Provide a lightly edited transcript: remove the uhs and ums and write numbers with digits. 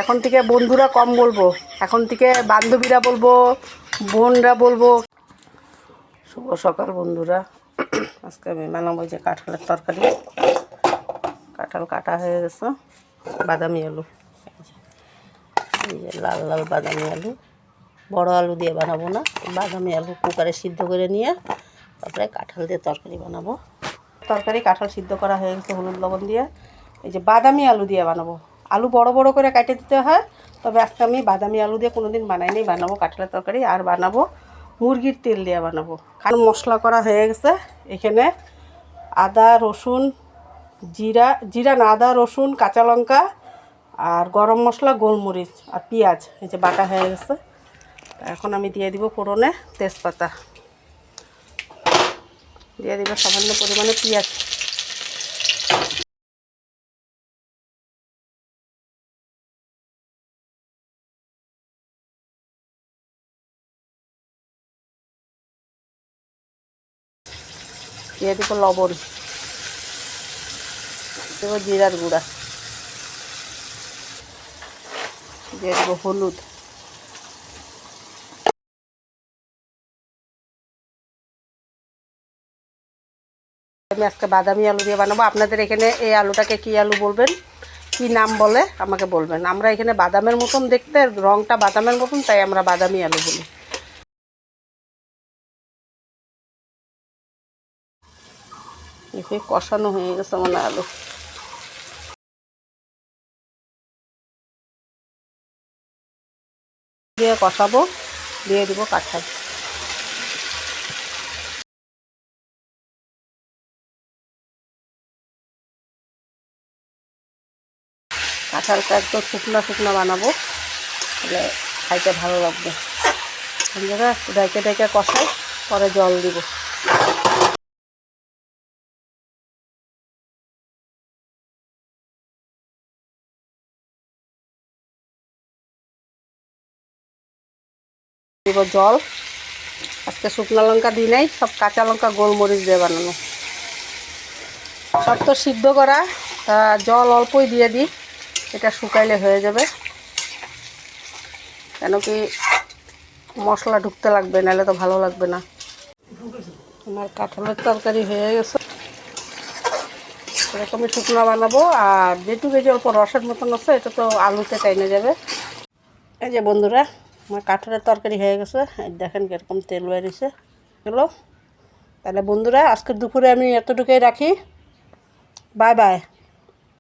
এখন থেকে বন্ধুরা কম বলবো, এখন থেকে বান্ধবীরা বলবো, বোনরা বলবো। শুভ সকাল বন্ধুরা। আজকে আমি বানাবো যে কাঁঠালের তরকারি। কাঁঠাল কাটা হয়ে গেছে, বাদামি আলু, এই যে লাল লাল বাদামি আলু। বড় আলু দিয়ে বানাবো না, বাদামি আলু কুকারে সিদ্ধ করে নিয়ে তারপরে কাঁঠাল দিয়ে তরকারি বানাবো। তরকারি কাঁঠাল সিদ্ধ করা হয়ে গেছে হলুদ লবণ দিয়ে। এই যে বাদামি আলু দিয়ে বানাবো। আলু বড় বড় করে কেটে দিতে হয়, তবে আজকে আমি বাদামি আলু দিয়ে কোনোদিন বানাইনি। বানাবো কাঁঠালের তরকারি, আর বানাবো মুরগির তেল দিয়ে বানাবো। কারণ মশলা করা হয়ে গেছে। এখানে আদা রসুন, জিরা না, আদা রসুন কাঁচা লঙ্কা আর গরম মশলা, গোলমরিচ আর পেঁয়াজ এই যে বাটা হয়ে গেছে। এখন আমি দিয়ে দিব ফোড়নে তেজপাতা, দিয়ে দিব সামান্য পরিমাণে পেঁয়াজ, দিয়ে দিব লবণ, দেব জিরার গুঁড়া, দিয়ে দেবো হলুদ, আমি আজকে বাদামি আলু দিয়ে বানাবো। আপনাদের এখানে এই আলুটাকে কী আলু বলবেন, কি নাম বলে আমাকে বলবেন। আমরা এখানে বাদামের মতন দেখতে, রঙটা বাদামের মতন, তাই আমরা বাদামি আলু বলি। কষানো হয়ে গেছে মনে আলু, দিয়ে কষাবো, দিয়ে দিব কাঁঠাল। কাঁঠালটা একদম শুকনো শুকনো বানাবো, তাহলে খাইতে ভালো লাগবে। জায়গা ডাইকে ডাইকে কষাই, পরে জল দিব। দিব জল। আজকে শুকনো লঙ্কা দিই নাই, সব কাঁচা লঙ্কা গোলমরিচ দিয়ে বানানো। সব তো সিদ্ধ করা, জল অল্পই দিয়ে দিই, এটা শুকাইলে হয়ে যাবে। কেন কি মশলা ঢুকতে লাগবে, নাহলে তো ভালো লাগবে না। আমার কাঁঠালের তরকারি হয়ে গেছে, এরকমই শুকনো বানাবো। আর যেটুকু এই যে অল্প রসের মতন আছে, এটা তো আলুতে টাইনে যাবে। এই যে বন্ধুরা, আমার কাঁঠালের তরকারি হয়ে গেছে, দেখেন কীরকম তেল বেরিয়েছে এগুলো। তাহলে বন্ধুরা, আজকের দুপুরে আমি এতটুকুই রাখি। Bye bye.